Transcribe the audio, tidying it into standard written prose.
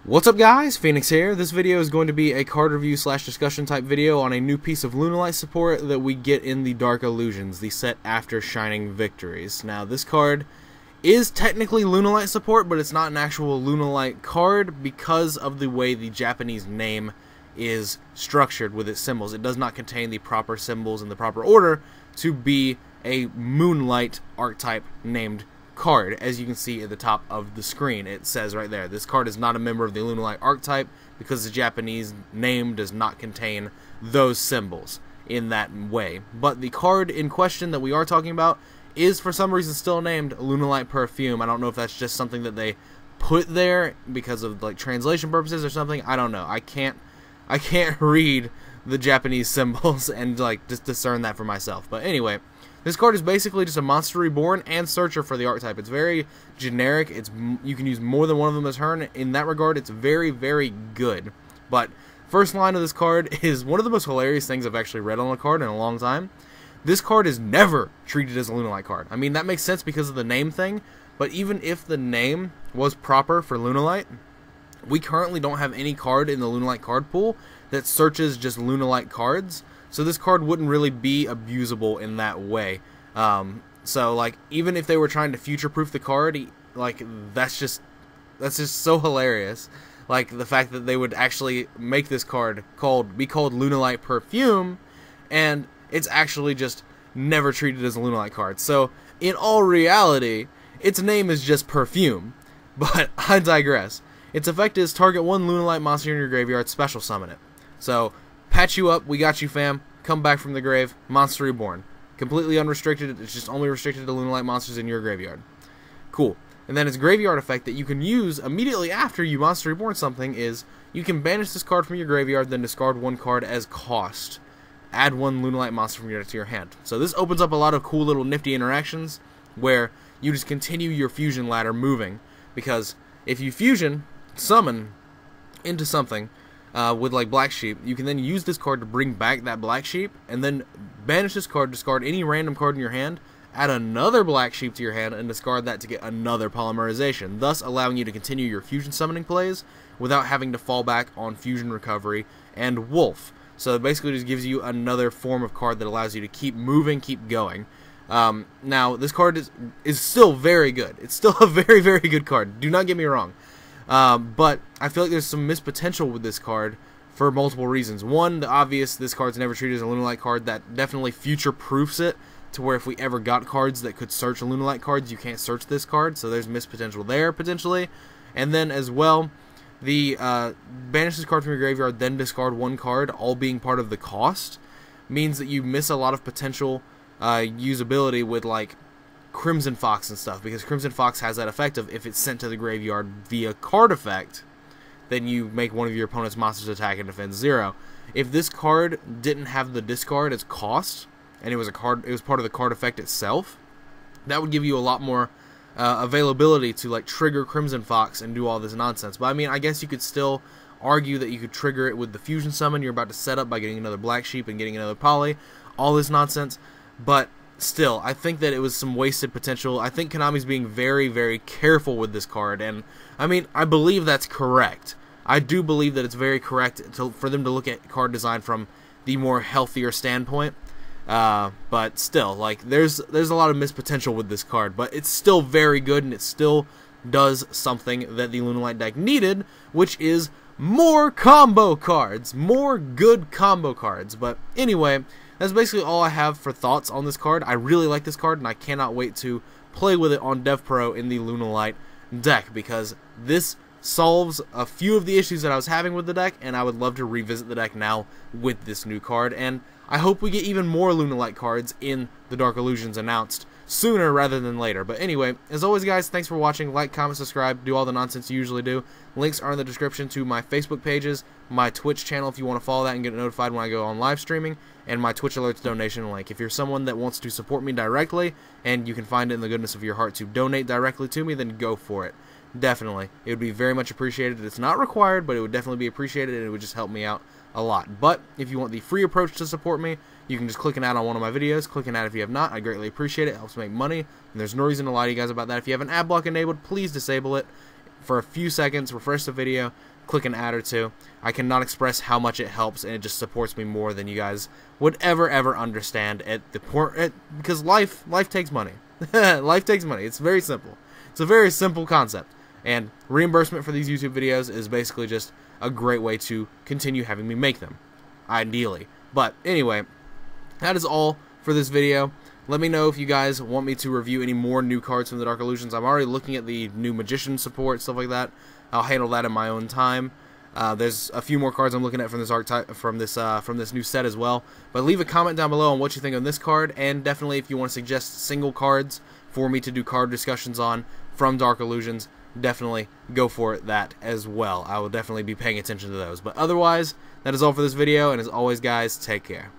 What's up guys, Phoenix here. This video is going to be a card review / discussion type video on a new piece of Lunalight support that we get in the Dark Illusions, the set after Shining Victories. Now this card is technically Lunalight support, but it's not an actual Lunalight card because of the way the Japanese name is structured with its symbols. It does not contain the proper symbols in the proper order to be a Moonlight archetype named card. As you can see at the top of the screen, it says right there, this card is not a member of the Lunalight archetype because the Japanese name does not contain those symbols in that way. But the card in question that we are talking about is for some reason still named Lunalight Perfume. I don't know if that's just something that they put there because of like translation purposes or something. I don't know. I can't read the Japanese symbols and like just discern that for myself. But anyway, this card is basically just a Monster Reborn and Searcher for the archetype. It's very generic. You can use more than one of them as turn. In that regard, it's very, very good. But first line of this card is one of the most hilarious things I've actually read on a card in a long time. This card is never treated as a Lunalight card. I mean, that makes sense because of the name thing, but even if the name was proper for Lunalight, we currently don't have any card in the Lunalight card pool that searches just Lunalight cards. So this card wouldn't really be abusable in that way. So like even if they were trying to future-proof the card, like that's just so hilarious. Like the fact that they would actually make this card be called Lunalight Perfume, and it's actually just never treated as a Lunalight card. So in all reality, its name is just Perfume. But I digress. Its effect is target one Lunalight monster in your graveyard, special summon it. So patch you up, we got you fam, come back from the grave, Monster Reborn. Completely unrestricted, it's just only restricted to Lunalight monsters in your graveyard. Cool. And then its graveyard effect that you can use immediately after you Monster Reborn something is, you can banish this card from your graveyard, then discard one card as cost. Add one Lunalight monster from your deck to your hand. So this opens up a lot of cool little nifty interactions, where you just continue your fusion ladder moving, because if you fusion, summon into something, with like Black Sheep, you can then use this card to bring back that Black Sheep, and then banish this card, discard any random card in your hand, add another Black Sheep to your hand, and discard that to get another polymerization, thus allowing you to continue your fusion summoning plays without having to fall back on Fusion Recovery and Wolf. So it basically just gives you another form of card that allows you to keep moving, keep going. Now, this card is still very good. It's still a very, very good card. Do not get me wrong. But I feel like there's some missed potential with this card for multiple reasons. One, the obvious, this card's never treated as a Lunalight card. That definitely future-proofs it to where if we ever got cards that could search Lunalight cards, you can't search this card, so there's missed potential there, potentially. And then, as well, the banish this card from your graveyard, then discard one card, all being part of the cost, means that you miss a lot of potential usability with, like, Crimson Fox and stuff, because Crimson Fox has that effect of if it's sent to the graveyard via card effect, then you make one of your opponent's monsters attack and defend 0. If this card didn't have the discard as cost, and it was part of the card effect itself, that would give you a lot more availability to like trigger Crimson Fox and do all this nonsense. But I mean, I guess you could still argue that you could trigger it with the fusion summon you're about to set up by getting another Black Sheep and getting another poly, all this nonsense, but still, I think that it was some wasted potential. I think Konami's being very, very careful with this card, and I mean, I believe that's correct. I do believe that it's very correct for them to look at card design from the more healthier standpoint. But still, like, there's a lot of missed potential with this card, but it's still very good, and it still does something that the Lunalight deck needed, which is more combo cards, more good combo cards. But anyway, that's basically all I have for thoughts on this card. I really like this card, and I cannot wait to play with it on DEVpro in the Lunalight deck, because this solves a few of the issues that I was having with the deck, and I would love to revisit the deck now with this new card, and I hope we get even more Lunalight cards in the Dark Illusions announced sooner rather than later. But anyway, as always guys, thanks for watching. Like, comment, subscribe, do all the nonsense you usually do. Links are in the description to my Facebook pages, my Twitch channel if you want to follow that and get notified when I go on live streaming, and my Twitch Alerts donation link. If you're someone that wants to support me directly, and you can find it in the goodness of your heart to donate directly to me, then go for it. Definitely. It would be very much appreciated. It's not required, but it would definitely be appreciated, and it would just help me out a lot. But if you want the free approach to support me, you can just click an ad on one of my videos. Click an ad if you have not. I greatly appreciate it. It helps make money, and there's no reason to lie to you guys about that. If you have an ad block enabled, please disable it for a few seconds, refresh the video, click an ad or two. I cannot express how much it helps, and it just supports me more than you guys would ever understand at the point, because life takes money. Life takes money. It's very simple. It's a very simple concept, and reimbursement for these YouTube videos is basically just a great way to continue having me make them, ideally. But anyway, that is all for this video. Let me know if you guys want me to review any more new cards from the Dark Illusions. I'm already looking at the new Magician support, stuff like that. I'll handle that in my own time. There's a few more cards I'm looking at from this archetype, from this new set as well. But leave a comment down below on what you think on this card, and definitely if you want to suggest single cards for me to do card discussions on from Dark Illusions, definitely go for that as well. I will definitely be paying attention to those. But otherwise, that is all for this video, and as always, guys, take care.